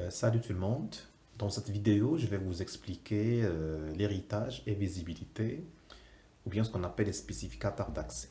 Salut tout le monde. Dans cette vidéo, je vais vous expliquer l'héritage et visibilité, ou bien ce qu'on appelle les spécificateurs d'accès.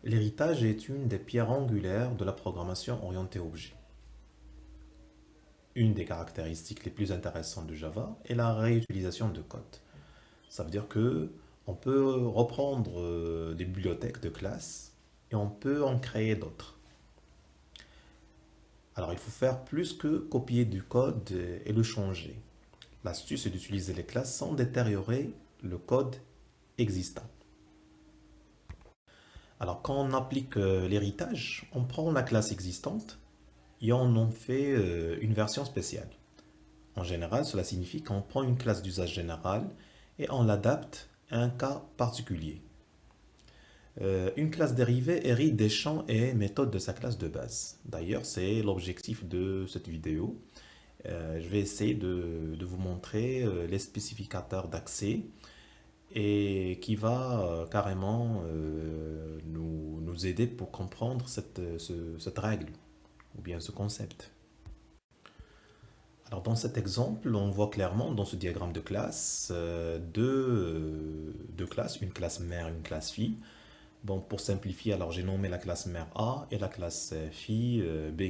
L'héritage est une des pierres angulaires de la programmation orientée objet. Une des caractéristiques les plus intéressantes de Java est la réutilisation de code. Ça veut dire que on peut reprendre des bibliothèques de classe et on peut en créer d'autres. Alors il faut faire plus que copier du code et le changer. L'astuce est d'utiliser les classes sans détériorer le code existant. Alors quand on applique l'héritage, on prend la classe existante et on en fait une version spéciale. En général, cela signifie qu'on prend une classe d'usage général et on l'adapte à un cas particulier. Une classe dérivée hérite des champs et méthodes de sa classe de base. D'ailleurs, c'est l'objectif de cette vidéo. Je vais essayer de vous montrer les spécificateurs d'accès et qui va carrément nous aider pour comprendre cette règle ou bien ce concept. Alors dans cet exemple, on voit clairement dans ce diagramme de classe deux classes, une classe mère et une classe fille. Bon, pour simplifier, alors j'ai nommé la classe mère A et la classe fille B.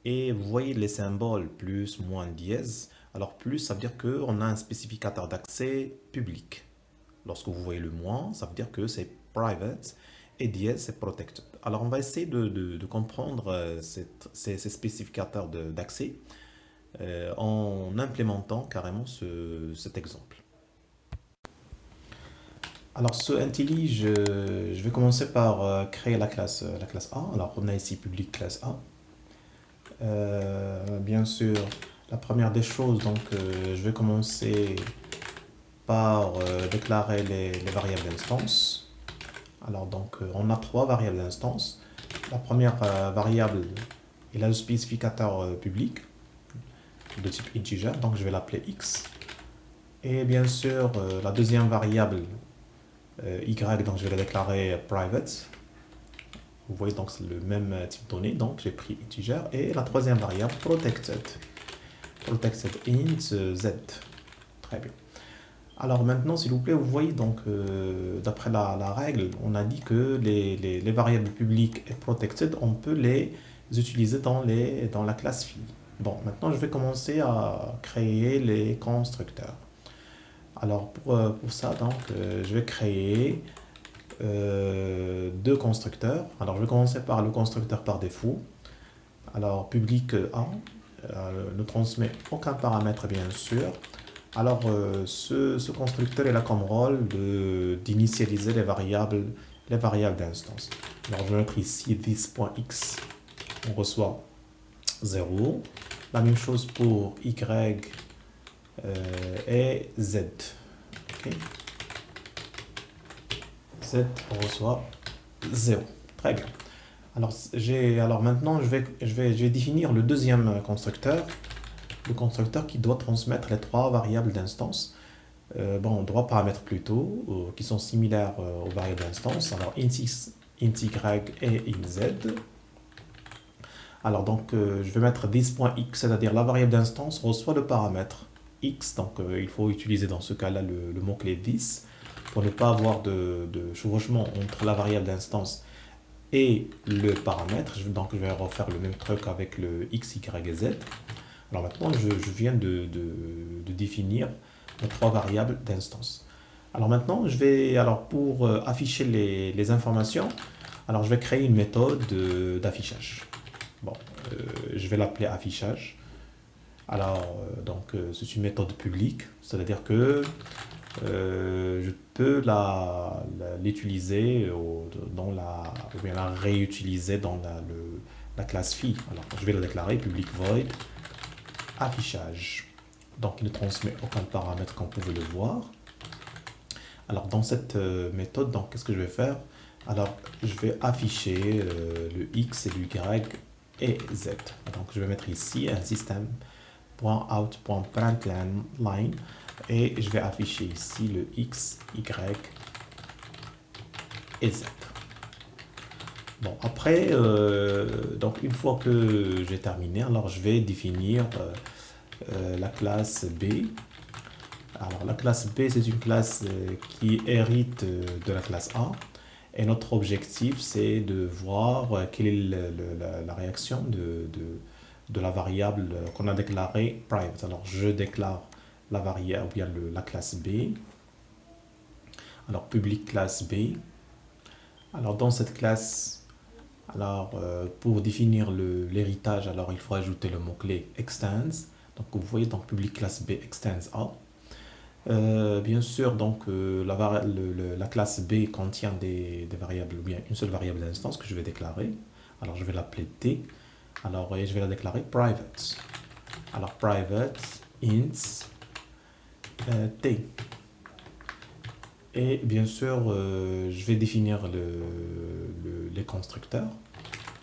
Et vous voyez les symboles plus, moins, dièse. Alors plus, ça veut dire qu'on a un spécificateur d'accès public. Lorsque vous voyez le moins, ça veut dire que c'est private et dièse, c'est protected. Alors on va essayer de comprendre ces spécificateurs d'accès en implémentant carrément cet exemple. Alors ce IntelliJ, je vais commencer par créer la classe A. Alors on a ici public classe A. Bien sûr, la première des choses, donc je vais commencer par déclarer les variables d'instance. Alors donc on a trois variables d'instance. La première variable est le spécificateur public de type integer, donc je vais l'appeler x. Et bien sûr la deuxième variable y, donc je vais la déclarer private. Vous voyez donc c'est le même type de données, donc j'ai pris integer. Et la troisième variable protected int z. Très bien. Alors maintenant, s'il vous plaît, vous voyez donc d'après la règle, on a dit que les variables publiques et protected, on peut les utiliser dans la classe fille. Bon, maintenant je vais commencer à créer les constructeurs. Alors pour ça, donc je vais créer deux constructeurs. Alors je vais commencer par le constructeur par défaut. Alors public A ne transmet aucun paramètre bien sûr. Alors ce constructeur il a comme rôle d'initialiser les variables d'instance. Alors je vais mettre ici this.x, on reçoit 0. La même chose pour y et z. Okay. Z on reçoit 0. Très bien. Alors maintenant, je vais définir le deuxième constructeur, le constructeur qui doit transmettre les trois variables d'instance. Bon, trois paramètres plutôt, qui sont similaires aux variables d'instance. Alors, int x, int y et int z. Alors, donc, je vais mettre this.x, c'est-à-dire la variable d'instance reçoit le paramètre x. Donc, il faut utiliser dans ce cas-là le mot-clé this pour ne pas avoir de chevauchement entre la variable d'instance et le paramètre. Donc je vais refaire le même truc avec le x, y et z. Alors maintenant je viens de définir les trois variables d'instance. Alors maintenant pour afficher les informations, alors je vais créer une méthode d'affichage. Bon, je vais l'appeler affichage. Alors donc c'est une méthode publique, c'est-à-dire que je peux l'utiliser ou bien la réutiliser dans la classe fille. Alors, je vais la déclarer public void affichage. Donc, il ne transmet aucun paramètre comme vous pouvez le voir. Alors, dans cette méthode, donc, qu'est-ce que je vais faire? Alors, je vais afficher le x et le y et z. Donc, je vais mettre ici un system.out.println et je vais afficher ici le x, y et z. Bon, après, donc une fois que j'ai terminé, alors je vais définir la classe B. Alors la classe B, c'est une classe qui hérite de la classe A. Et notre objectif, c'est de voir quelle est la réaction de la variable qu'on a déclarée private. Alors je déclare la variable, ou bien la classe B. Alors public classe B. Alors dans cette classe, alors pour définir l'héritage, alors il faut ajouter le mot-clé extends. Donc vous voyez donc public classe B extends A. Bien sûr, donc la classe B contient des variables, ou bien une seule variable d'instance que je vais déclarer. Alors je vais l'appeler T. Alors et je vais la déclarer private. Alors private int T. Et bien sûr, je vais définir les constructeurs,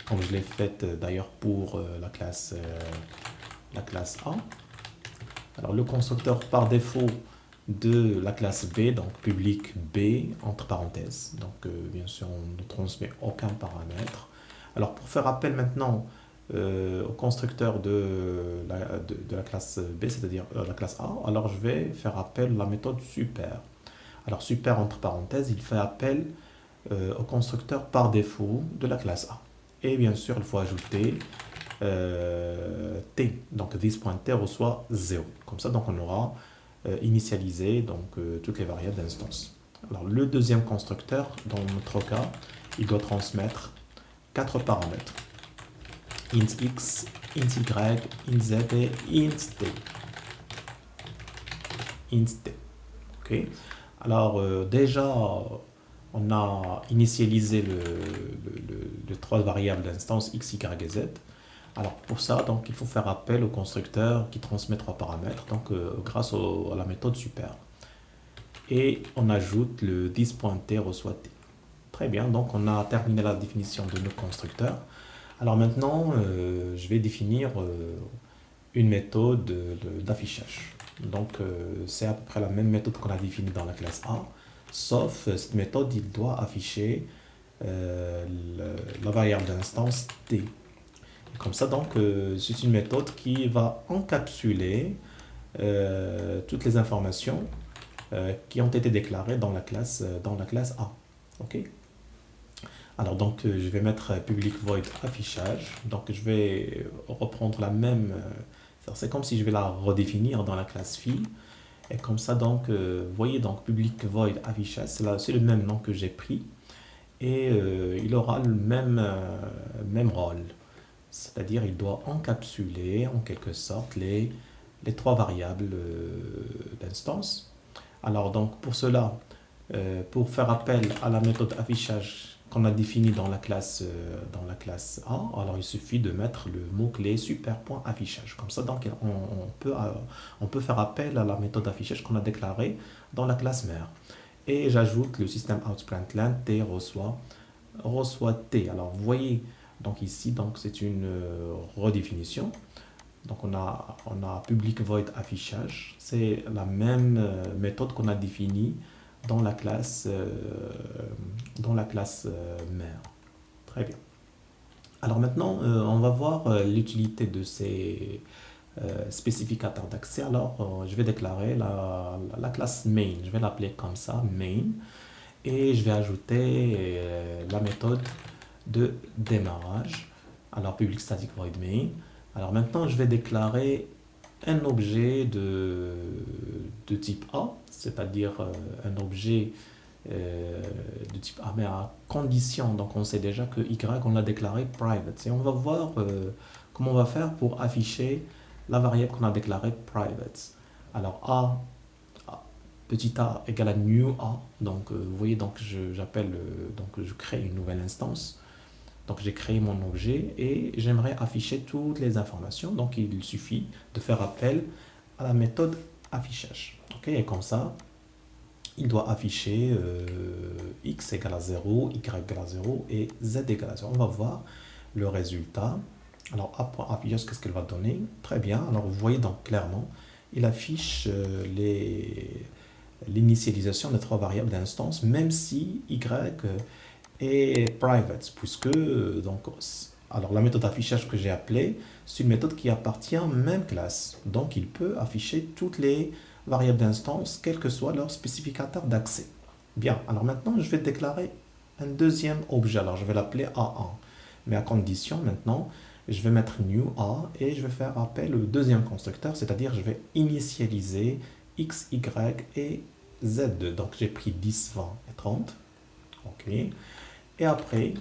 comme je l'ai fait d'ailleurs pour la classe A. Alors le constructeur par défaut de la classe B, donc public B, entre parenthèses. Donc bien sûr, on ne transmet aucun paramètre. Alors pour faire appel maintenant au constructeur de la classe B, c'est-à-dire la classe A, alors je vais faire appel à la méthode super. Alors super entre parenthèses, il fait appel au constructeur par défaut de la classe A. Et bien sûr, il faut ajouter T. Donc this.t reçoit 0. Comme ça, donc on aura initialisé donc, toutes les variables d'instance. Alors le deuxième constructeur, dans notre cas, il doit transmettre 4 paramètres. Int x, int y, int z et int t. Int t. Ok. Alors déjà, on a initialisé les 3 variables d'instance x, y et z. Alors pour ça, donc, il faut faire appel au constructeur qui transmet 3 paramètres, donc grâce à la méthode super. Et on ajoute le this.t reçoit t. Très bien, donc on a terminé la définition de nos constructeurs. Alors maintenant, je vais définir une méthode d'affichage. Donc c'est à peu près la même méthode qu'on a définie dans la classe A, sauf cette méthode, il doit afficher la variable d'instance t. Comme ça, donc, c'est une méthode qui va encapsuler toutes les informations qui ont été déclarées dans la classe A. Ok. Alors, donc, je vais mettre public void affichage. Donc, je vais reprendre la même. C'est comme si je vais la redéfinir dans la classe fille. Et comme ça, donc, vous voyez, donc, public void affichage, c'est le même nom que j'ai pris. Et il aura le même rôle. C'est-à-dire il doit encapsuler en quelque sorte les 3 variables d'instance. Alors donc pour cela, pour faire appel à la méthode affichage qu'on a définie dans la classe A, alors il suffit de mettre le mot-clé super.affichage. Comme ça, donc on peut faire appel à la méthode affichage qu'on a déclarée dans la classe mère. Et j'ajoute le système out.println t reçoit t. Alors vous voyez, donc ici, donc c'est une redéfinition. Donc on a public void affichage. C'est la même méthode qu'on a définie dans la classe mère. Très bien. Alors maintenant, on va voir l'utilité de ces spécificateurs d'accès. Alors je vais déclarer la classe main. Je vais l'appeler comme ça, main. Et je vais ajouter la méthode de démarrage. Alors public static void main. Alors maintenant, je vais déclarer un objet de type A, c'est-à-dire un objet de type A, mais à condition. Donc on sait déjà que Y, on l'a déclaré private. Et on va voir comment on va faire pour afficher la variable qu'on a déclarée private. Alors petit a égale à new A. Donc vous voyez, donc je crée une nouvelle instance. Donc j'ai créé mon objet et j'aimerais afficher toutes les informations. Donc il suffit de faire appel à la méthode affichage. Ok, et comme ça, il doit afficher x égale à 0, y égale à 0 et z égale à 0. On va voir le résultat. Alors affichage, qu'est-ce qu'elle va donner? Très bien. Alors vous voyez donc clairement, il affiche l'initialisation des 3 variables d'instance, même si y et private, puisque alors la méthode d'affichage que j'ai appelée, c'est une méthode qui appartient à même classe. Donc il peut afficher toutes les variables d'instance, quel que soit leur spécificateur d'accès. Bien, alors maintenant je vais déclarer un deuxième objet. Alors je vais l'appeler A1. Mais à condition maintenant, je vais mettre new A et je vais faire appel au deuxième constructeur, c'est-à-dire je vais initialiser X, Y et Z2. Donc j'ai pris 10, 20 et 30. OK. Et après,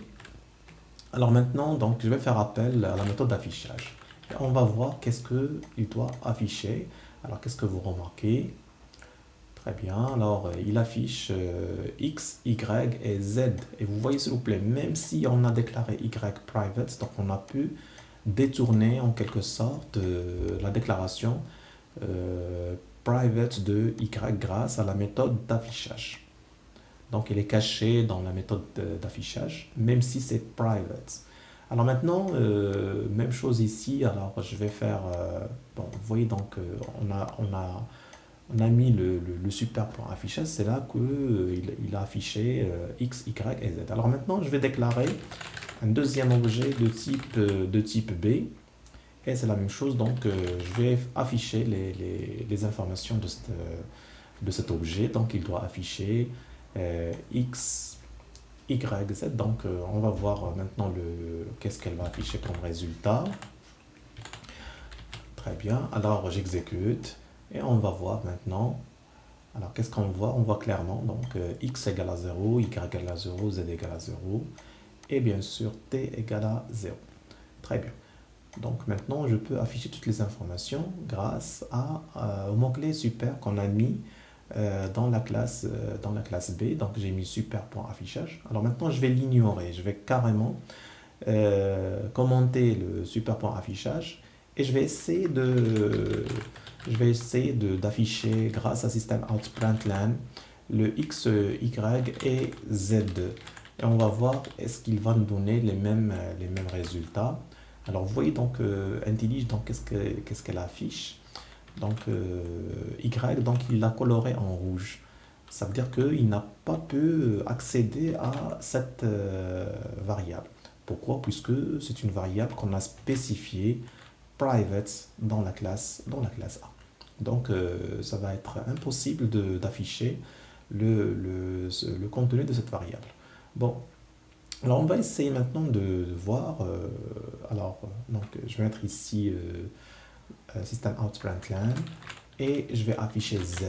alors maintenant, donc, je vais faire appel à la méthode d'affichage. Et on va voir qu'est-ce qu'il doit afficher. Alors, qu'est-ce que vous remarquez? Très bien. Alors, il affiche X, Y et Z. Et vous voyez, s'il vous plaît, même si on a déclaré Y private, donc on a pu détourner en quelque sorte la déclaration private de Y grâce à la méthode d'affichage. Donc, il est caché dans la méthode d'affichage, même si c'est private. Alors maintenant, même chose ici. Alors, je vais faire... bon, vous voyez, donc, on a mis le super point affichage. C'est là qu'il a affiché X, Y et Z. Alors maintenant, je vais déclarer un deuxième objet de type B. Et c'est la même chose. Donc, je vais afficher les informations de cet objet. Donc, il doit afficher X, Y, Z. Donc, on va voir maintenant qu'est-ce qu'elle va afficher comme résultat. Très bien. Alors, j'exécute et on va voir maintenant. Alors, qu'est-ce qu'on voit? On voit clairement donc X égale à 0, Y égale à 0, Z égale à 0 et bien sûr T égale à 0. Très bien. Donc, maintenant, je peux afficher toutes les informations grâce au mot-clé super qu'on a mis dans la classe B. Donc, j'ai mis super.affichage. Alors maintenant, je vais l'ignorer. Je vais carrément commenter le super.affichage et je vais essayer d'afficher grâce à system.out.println le X, Y et Z. Et on va voir est-ce qu'il va nous donner les mêmes résultats. Alors, vous voyez donc IntelliJ, donc qu'est-ce qu'elle affiche? Donc Y, donc il l'a coloré en rouge. Ça veut dire qu'il n'a pas pu accéder à cette variable. Pourquoi? Puisque c'est une variable qu'on a spécifiée private dans la classe A. Donc ça va être impossible d'afficher le contenu de cette variable. Bon, alors on va essayer maintenant de voir. Alors, donc je vais mettre ici system.out.println et je vais afficher Z.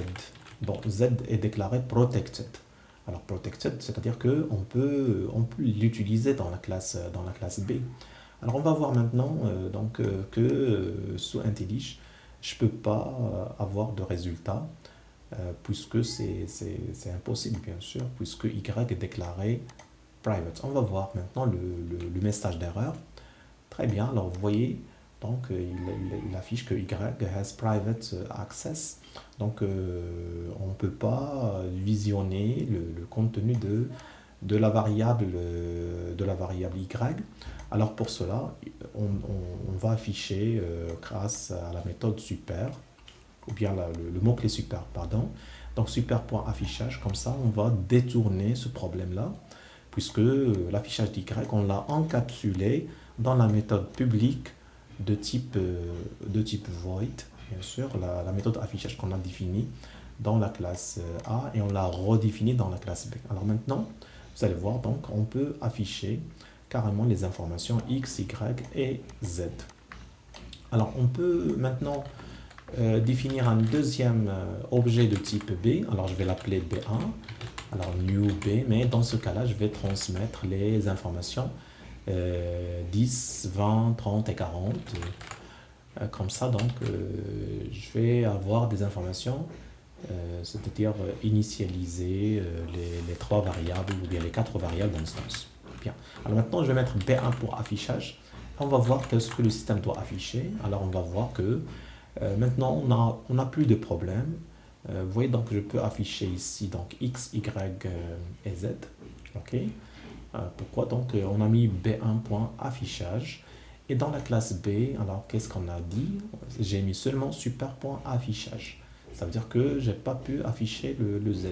Bon, Z est déclaré protected. Alors protected, c'est-à-dire qu'on peut l'utiliser dans la classe B. Alors on va voir maintenant que sous IntelliJ, je ne peux pas avoir de résultat puisque c'est impossible bien sûr, puisque Y est déclaré private. On va voir maintenant le message d'erreur. Très bien, alors vous voyez, donc il affiche que Y has private access. Donc on ne peut pas visionner le contenu de la variable Y. Alors pour cela, on va afficher grâce à la méthode super, ou bien le mot-clé super, pardon. Donc super.affichage, comme ça on va détourner ce problème-là, puisque l'affichage d'Y, on l'a encapsulé dans la méthode publique de type void, bien sûr, la méthode affichage qu'on a définie dans la classe A et on l'a redéfinie dans la classe B. Alors maintenant, vous allez voir, donc on peut afficher carrément les informations X, Y et Z. Alors on peut maintenant définir un deuxième objet de type B. Alors je vais l'appeler B1. Alors new B, mais dans ce cas-là, je vais transmettre les informations 10, 20, 30 et 40. Comme ça, donc, je vais avoir des informations, c'est-à-dire initialiser les trois variables ou bien les quatre variables d'instance. Bien. Alors maintenant, je vais mettre B1 pour affichage. On va voir qu'est-ce que le système doit afficher. Alors, on va voir que maintenant, on n'a plus de problème. Vous voyez, donc, je peux afficher ici donc X, Y et Z. OK. Pourquoi? Donc, on a mis B1.affichage. Et dans la classe B, alors qu'est-ce qu'on a dit? J'ai mis seulement super.affichage. Ça veut dire que j'ai pas pu afficher le Z,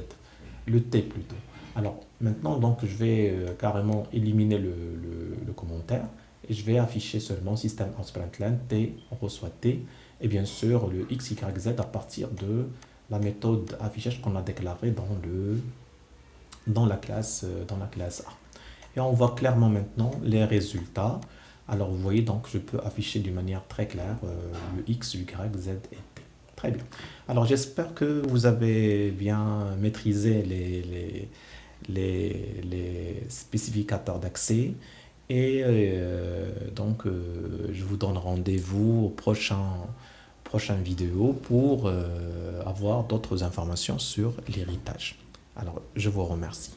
le T plutôt. Alors maintenant, donc, je vais carrément éliminer le commentaire et je vais afficher seulement système out println t reçoit t et bien sûr le x, y, z à partir de la méthode affichage qu'on a déclarée dans la classe A. Et on voit clairement maintenant les résultats. Alors vous voyez donc je peux afficher d'une manière très claire le x, y, z et t. Très bien. Alors j'espère que vous avez bien maîtrisé les spécificateurs d'accès. Et donc je vous donne rendez-vous au prochain vidéo pour avoir d'autres informations sur l'héritage. Alors je vous remercie.